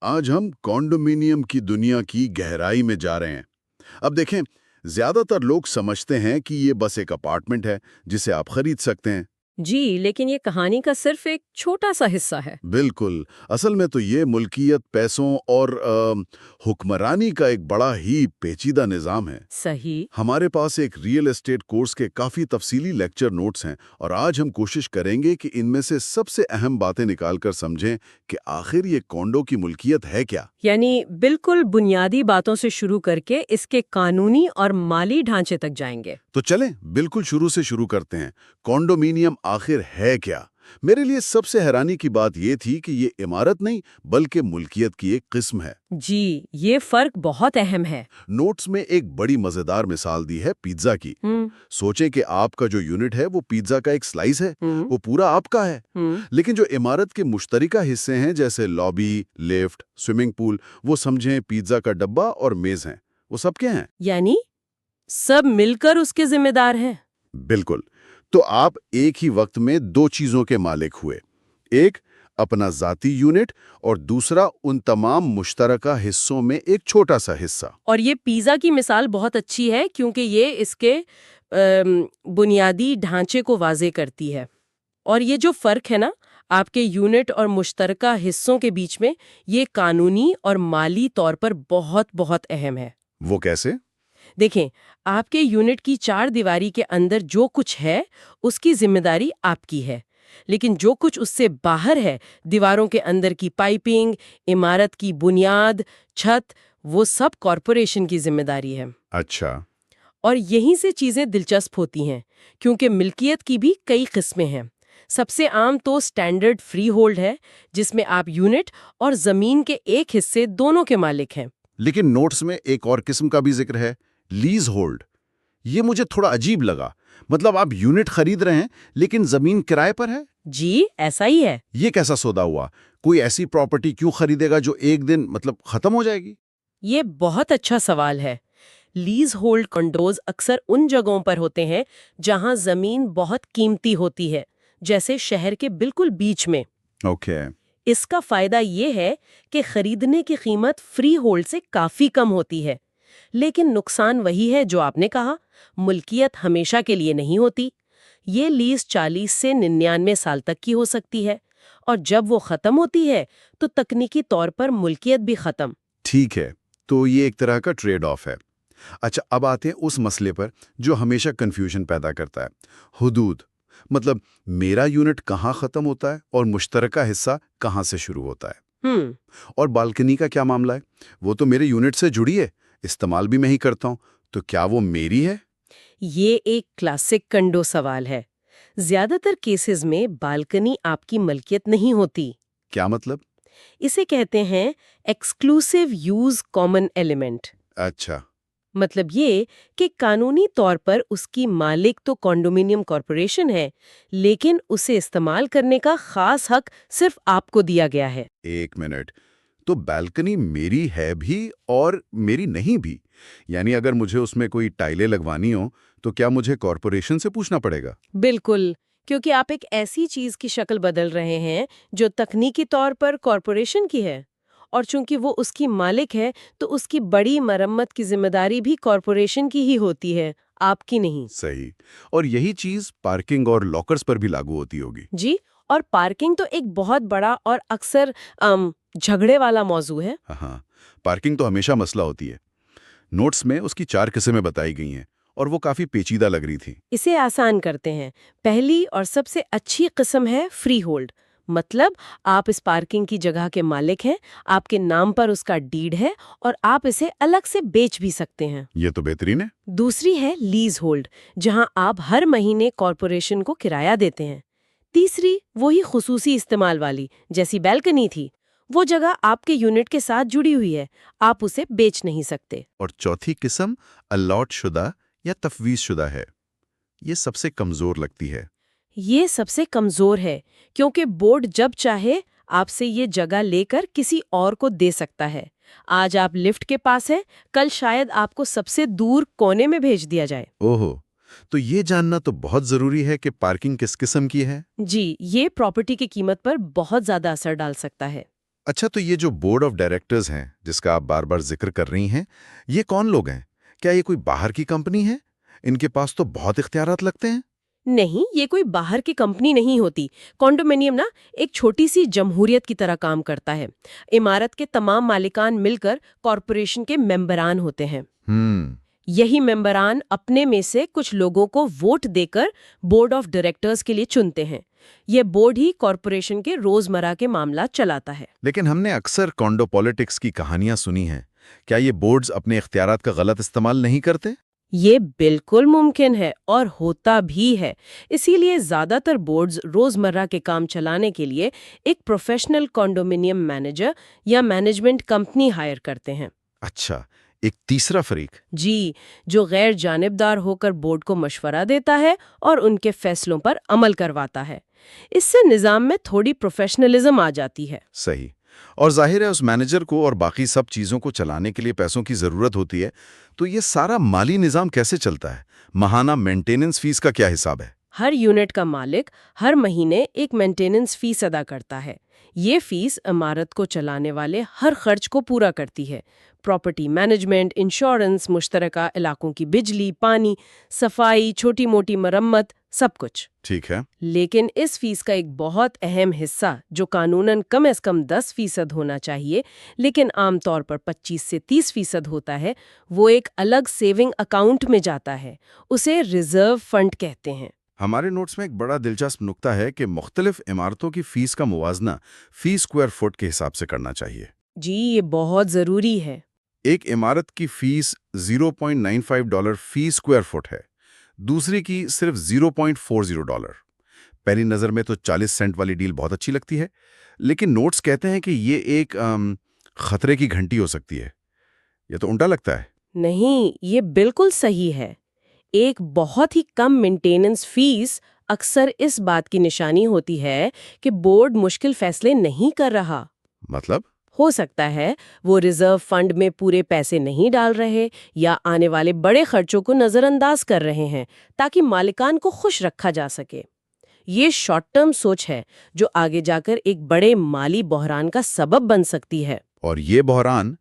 آج ہم کانڈومینیم کی دنیا کی گہرائی میں جا رہے ہیں۔ اب دیکھیں، زیادہ تر لوگ سمجھتے ہیں کہ یہ بس ایک اپارٹمنٹ ہے جسے آپ خرید سکتے ہیں۔ جی، لیکن یہ کہانی کا صرف ایک چھوٹا سا حصہ ہے۔ بالکل، اصل میں تو یہ ملکیت، پیسوں اور حکمرانی کا ایک بڑا ہی پیچیدہ نظام ہے۔ صحیح۔ ہمارے پاس ایک ریئل اسٹیٹ کورس کے کافی تفصیلی لیکچر نوٹس ہیں، اور آج ہم کوشش کریں گے کہ ان میں سے سب سے اہم باتیں نکال کر سمجھیں کہ آخر یہ کونڈو کی ملکیت ہے کیا۔ یعنی بالکل بنیادی باتوں سے شروع کر کے اس کے قانونی اور مالی ڈھانچے تک جائیں گے۔ تو چلیں بالکل شروع سے شروع کرتے ہیں۔ کانڈومینیم آخر ہے کیا؟ میرے لیے سب سے حیرانی کی بات یہ تھی کہ یہ عمارت نہیں بلکہ ملکیت کی ایک قسم ہے۔ جی، یہ فرق بہت اہم ہے۔ نوٹس میں ایک بڑی مزیدار مثال دی ہے پیزا کی۔ سوچیں کہ آپ کا جو یونٹ ہے وہ پیزا کا ایک سلائس ہے، وہ پورا آپ کا ہے۔ لیکن جو عمارت کے مشترکہ حصے ہیں جیسے لابی، لفٹ، سوئمنگ پول، وہ سمجھیں پیزا کا ڈبہ اور میز ہیں، وہ سب کے ہیں۔ یعنی سب مل کر اس کے ذمہ دار ہیں۔ بالکل۔ تو آپ ایک ہی وقت میں دو چیزوں کے مالک ہوئے، ایک اپنا ذاتی یونٹ اور دوسرا ان تمام مشترکہ حصوں میں ایک چھوٹا سا حصہ۔ اور یہ پیزا کی مثال بہت اچھی ہے کیونکہ یہ اس کے بنیادی ڈھانچے کو واضح کرتی ہے۔ اور یہ جو فرق ہے نا آپ کے یونٹ اور مشترکہ حصوں کے بیچ میں، یہ قانونی اور مالی طور پر بہت بہت اہم ہے۔ وہ کیسے؟ دیکھیں، آپ کے یونٹ کی چار دیواری کے اندر جو کچھ ہے اس کی ذمہ داری آپ کی ہے، لیکن جو کچھ اس سے باہر ہے، دیواروں کے اندر کی پائپنگ، عمارت کی بنیاد، چھت، وہ سب کارپوریشن کی ذمہ داری ہے۔ اچھا۔ اور یہیں سے چیزیں دلچسپ ہوتی ہیں کیونکہ ملکیت کی بھی کئی قسمیں ہیں۔ سب سے عام تو سٹینڈرڈ فری ہولڈ ہے، جس میں آپ یونٹ اور زمین کے ایک حصے دونوں کے مالک ہیں۔ لیکن نوٹس میں ایک اور قسم کا بھی ذکر ہے، لیز ہولڈ۔ یہ مجھے تھوڑا عجیب لگا، مطلب آپ یونٹ خرید رہے ہیں لیکن زمین کرائے پر ہے؟ جی، ایسا ہی ہے۔ یہ کیسا سودا ہوا؟ کوئی ایسی پراپرٹی کیوں خریدے گا جو ایک دن ختم ہو جائے گی؟ یہ بہت اچھا سوال ہے۔ لیز ہولڈ کنڈوز اکثر ان جگہوں پر ہوتے ہیں جہاں زمین بہت قیمتی ہوتی ہے، جیسے شہر کے بالکل بیچ میں۔ اوکے۔ اس کا فائدہ یہ ہے کہ خریدنے کی قیمت فری ہولڈ سے کافی کم ہوتی ہے، لیکن نقصان وہی ہے جو آپ نے کہا، ملکیت ہمیشہ کے لیے نہیں ہوتی۔ یہ لیز 40 سے 99 سال تک کی ہو سکتی ہے، اور جب وہ ختم ہوتی ہے تو تکنیکی طور پر ملکیت بھی ختم۔ ٹھیک ہے، تو یہ ایک طرح کا ٹریڈ آف ہے۔ اچھا، اب آتے ہیں اس مسئلے پر جو ہمیشہ کنفیوژن پیدا کرتا ہے، حدود۔ مطلب میرا یونٹ کہاں ختم ہوتا ہے اور مشترکہ حصہ کہاں سے شروع ہوتا ہے؟ اور بالکنی کا کیا معاملہ ہے؟ وہ تو میرے یونٹ سے جڑی ہے، استعمال بھی میں ہی کرتا ہوں، تو کیا وہ میری ہے؟ یہ ایک کلاسک کنڈو سوال ہے۔ زیادہ تر کیسز میں بالکنی آپ کی ملکیت نہیں ہوتی۔ کیا مطلب؟ اسے کہتے ہیں ایکسکلوسیو یوز کامن ایلیمنٹ۔ اچھا۔ مطلب یہ کہ قانونی طور پر اس کی مالک تو کانڈومینیم کارپوریشن ہے، لیکن اسے استعمال کرنے کا خاص حق صرف آپ کو دیا گیا ہے۔ ایک منٹ، تو بالکنی میری ہے بھی اور میری نہیں بھی؟ یعنی اگر مجھے اس میں کوئی ٹائلیں لگوانی ہو تو کیا مجھے کارپوریشن سے پوچھنا پڑے گا؟ بالکل، کیونکہ آپ ایک ایسی چیز کی شکل بدل رہے ہیں جو تکنیکی طور پر کارپوریشن کی ہے، اور چونکہ وہ اس کی مالک ہے تو اس کی بڑی مرمت کی ذمہ داری بھی کارپوریشن کی ہی ہوتی ہے، آپ کی نہیں۔ صحیح۔ اور یہی چیز پارکنگ اور لاکرز پر بھی لاگو ہوتی ہوگی؟ جی، اور پارکنگ تو ایک بہت بڑا اور اکثر جھگڑے والا موضوع ہے۔ ہاں، پارکنگ تو ہمیشہ مسئلہ ہوتی ہے۔ نوٹس میں اس کی 4 قسمیں بتائی گئی ہیں اور وہ کافی پیچیدہ لگ رہی تھی۔ اسے آسان کرتے ہیں۔ پہلی اور سب سے اچھی قسم ہے فری ہولڈ، مطلب آپ اس پارکنگ کی جگہ کے مالک ہیں، آپ کے نام پر اس کا ڈیڈ ہے اور آپ اسے الگ سے بیچ بھی سکتے ہیں۔ یہ تو بہترین ہے۔ دوسری ہے لیز ہولڈ، جہاں آپ ہر مہینے کارپوریشن کو کرایہ دیتے ہیں۔ تیسری وہی خصوصی استعمال والی جیسی بالکنی تھی، وہ جگہ آپ کے یونٹ کے ساتھ جڑی ہوئی ہے، آپ اسے بیچ نہیں سکتے۔ اور چوتھی قسم الاٹ شدہ یا تفویض شدہ ہے۔ یہ سب سے کمزور لگتی ہے۔ یہ سب سے کمزور ہے کیونکہ بورڈ جب چاہے آپ سے یہ جگہ لے کر کسی اور کو دے سکتا ہے۔ آج آپ لفٹ کے پاس ہیں، کل شاید آپ کو سب سے دور کونے میں بھیج دیا جائے۔ اوہو، تو یہ جاننا تو بہت ضروری ہے کہ پارکنگ کس قسم کی ہے۔ جی، یہ پراپرٹی کی قیمت پر بہت زیادہ اثر ڈال سکتا ہے۔ اچھا، تو یہ جو بورڈ آف ڈائریکٹرز ہیں جس کا آپ بار بار ذکر کر رہی ہیں، یہ کون لوگ ہیں؟ کیا یہ کوئی باہر کی کمپنی ہے؟ ان کے پاس تو بہت اختیارات لگتے ہیں۔ نہیں، یہ کوئی باہر کی کمپنی نہیں ہوتی۔ کانڈومینیم نا ایک چھوٹی سی جمہوریت کی طرح کام کرتا ہے۔ عمارت کے تمام مالکان مل کر کارپوریشن کے ممبران ہوتے ہیں۔ یہی ممبران اپنے میں سے کچھ لوگوں کو ووٹ دے کر بورڈ آف ڈائریکٹرز کے لیے چنتے ہیں۔ یہ بورڈ ہی کارپوریشن کے روزمرہ کے معاملات چلاتا ہے۔ لیکن ہم نے اکثر کانڈو پالیٹکس کی کہانیاں سنی ہیں۔ کیا یہ بورڈز اپنے اختیارات کا غلط استعمال نہیں کرتے؟ یہ بالکل ممکن ہے اور ہوتا بھی ہے۔ اسی لیے زیادہ تر بورڈز روزمرہ کے کام چلانے کے لیے ایک پروفیشنل کانڈومینیم مینیجر یا مینجمنٹ کمپنی ہائر کرتے ہیں۔ اچھا، ایک تیسرا فریق۔ جی، جو غیر جانبدار ہو کر بورڈ کو مشورہ دیتا ہے اور ان کے فیصلوں پر عمل کرواتا ہے۔ اس سے نظام میں تھوڑی پروفیشنلزم آ جاتی ہے۔ صحیح۔ اور ظاہر ہے اس مینیجر کو اور باقی سب چیزوں کو چلانے کے لیے پیسوں کی ضرورت ہوتی ہے، تو یہ سارا مالی نظام کیسے چلتا ہے؟ ماہانہ مینٹیننس فیس کا کیا حساب ہے؟ ہر یونٹ کا مالک ہر مہینے ایک مینٹیننس فیس ادا کرتا ہے۔ یہ فیس عمارت کو چلانے والے ہر خرچ کو پورا کرتی ہے۔ پراپرٹی مینجمنٹ، انشورنس، مشترکہ علاقوں کی بجلی، پانی، صفائی، چھوٹی موٹی مرمت، سب کچھ۔ ٹھیک ہے۔ لیکن اس فیس کا ایک بہت اہم حصہ جو قانوناً کم از کم 10% ہونا چاہیے لیکن عام طور پر 25 سے 30% ہوتا ہے، وہ ایک الگ سیونگ اکاؤنٹ میں جاتا ہے۔ اسے ریزرو فنڈ کہتے ہیں۔ ہمارے نوٹس میں ایک بڑا دلچسپ نکتہ ہے کہ مختلف عمارتوں کی فیس کا موازنہ فی اسکوائر فٹ کے حساب سے کرنا چاہیے۔ جی، یہ بہت ضروری ہے۔ ایک عمارت کی فیس $0.95 فی اسکوائر فٹ ہے، دوسری کی صرف $0.40۔ پہلی نظر میں تو 40 سینٹ والی ڈیل بہت اچھی لگتی ہے، لیکن نوٹس کہتے ہیں کہ یہ ایک خطرے کی گھنٹی ہو سکتی ہے۔ یہ تو الٹا لگتا ہے۔ نہیں، یہ بالکل صحیح ہے۔ ایک بہت ہی کم مینٹیننس فیس اکثر اس بات کی نشانی ہوتی ہے کہ بورڈ مشکل فیصلے نہیں کر رہا۔ مطلب؟ ہو سکتا ہے وہ ریزرو فنڈ میں پورے پیسے نہیں ڈال رہے یا آنے والے بڑے خرچوں کو نظر انداز کر رہے ہیں تاکہ مالکان کو خوش رکھا جا سکے۔ یہ شارٹ ٹرم سوچ ہے جو آگے جا کر ایک بڑے مالی بحران کا سبب بن سکتی ہے۔ اور یہ بحران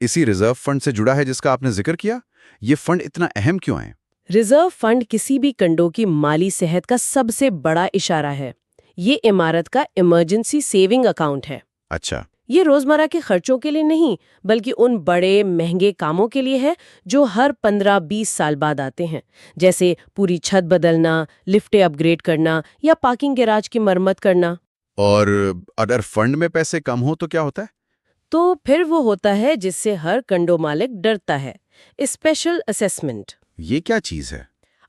اسی ریزرو فنڈ سے جڑا ہے جس کا آپ نے ذکر کیا؟ یہ فنڈ اتنا اہم کیوں ہے؟ ریزرو فنڈ کسی بھی کنڈو کی مالی صحت کا سب سے بڑا اشارہ ہے۔ یہ عمارت کا ایمرجنسی سیونگ اکاؤنٹ ہے۔ اچھا۔ یہ روزمرہ کے خرچوں کے لیے نہیں بلکہ ان بڑے مہنگے کاموں کے لیے ہے جو ہر 15-20 سال بعد آتے ہیں، جیسے پوری چھت بدلنا، لفٹیں اپ گریڈ کرنا یا پارکنگ گیراج کی مرمت کرنا۔ اور اگر فنڈ میں پیسے کم ہو تو کیا ہوتا ہے؟ تو پھر وہ ہوتا ہے جس سے ہر کنڈو مالک ڈرتا ہے، اسپیشل اسیسمنٹ۔ یہ کیا چیز ہے؟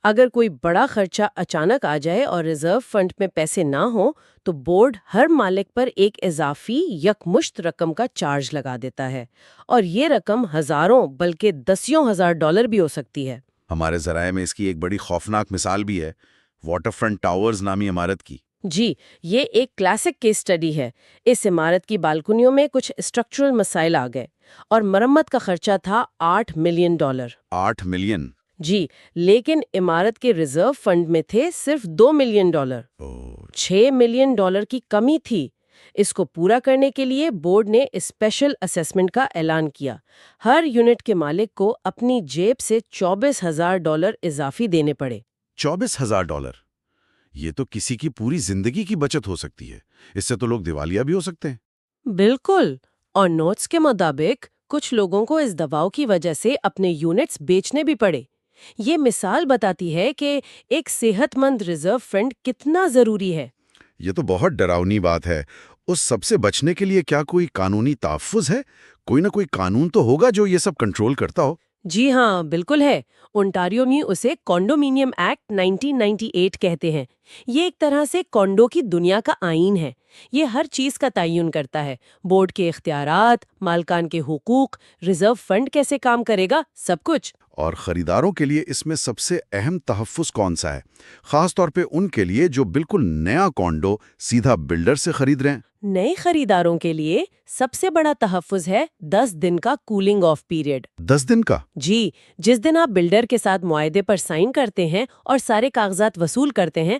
اگر کوئی بڑا خرچہ اچانک آ جائے اور ریزرو فنڈ میں پیسے نہ ہوں تو بورڈ ہر مالک پر ایک اضافی یکمشت رقم کا چارج لگا دیتا ہے، اور یہ رقم ہزاروں بلکہ دسیوں ہزار ڈالر بھی ہو سکتی ہے۔ ہمارے ذرائع میں اس کی ایک بڑی خوفناک مثال بھی ہے، واٹر فرنٹ ٹاورز نامی عمارت کی۔ جی، یہ ایک کلاسک کیس سٹڈی ہے۔ اس عمارت کی بالکنیوں میں کچھ اسٹرکچرل مسائل آ گئے اور مرمت کا خرچہ تھا $8 ملین۔ 8 ملین؟ جی، لیکن عمارت کے ریزرو فنڈ میں تھے صرف $2 ملین۔ $6 ملین کی کمی تھی۔ اس کو پورا کرنے کے لیے بورڈ نے اسپیشل اسیسمنٹ کا اعلان کیا۔ ہر یونٹ کے مالک کو اپنی جیب سے $24,000 اضافی دینے پڑے۔ $24,000؟ یہ تو کسی کی پوری زندگی کی بچت ہو سکتی ہے۔ اس سے تو لوگ دیوالیہ بھی ہو سکتے ہیں۔ بالکل، اور نوٹس کے مطابق کچھ لوگوں کو اس دباؤ کی وجہ سے اپنے یونٹس بیچنے بھی پڑے۔ یہ مثال بتاتی ہے کہ ایک صحت مند ریزرو فنڈ کتنا ضروری ہے۔ یہ تو بہت ڈراؤنی بات ہے۔ اس سب سے بچنے کے لیے کیا کوئی قانونی تحفظ ہے؟ کوئی نہ کوئی قانون تو ہوگا جو یہ سب کنٹرول کرتا ہو۔ جی ہاں، بالکل ہے۔ اونٹاریو میں اسے کانڈومینیم ایکٹ 1998 کہتے ہیں۔ یہ ایک طرح سے کانڈو کی دنیا کا آئین ہے۔ یہ ہر چیز کا تعین کرتا ہے، بورڈ کے اختیارات، مالکان کے حقوق، ریزرو فنڈ کیسے کام کرے گا، سب کچھ۔ اور خریداروں کے لیے اس میں سب سے اہم تحفظ کون سا ہے؟ خاص طور پہ ان کے لیے جو بالکل نیا کانڈو سیدھا بلڈر سے خرید رہے ہیں۔ نئے خریداروں کے لیے سب سے بڑا تحفظ ہے 10 دن کا کولنگ آف پیریڈ۔ 10 دن کا؟ جی، جس دن آپ بلڈر کے ساتھ معاہدے پر سائن کرتے ہیں اور سارے کاغذات وصول کرتے ہیں،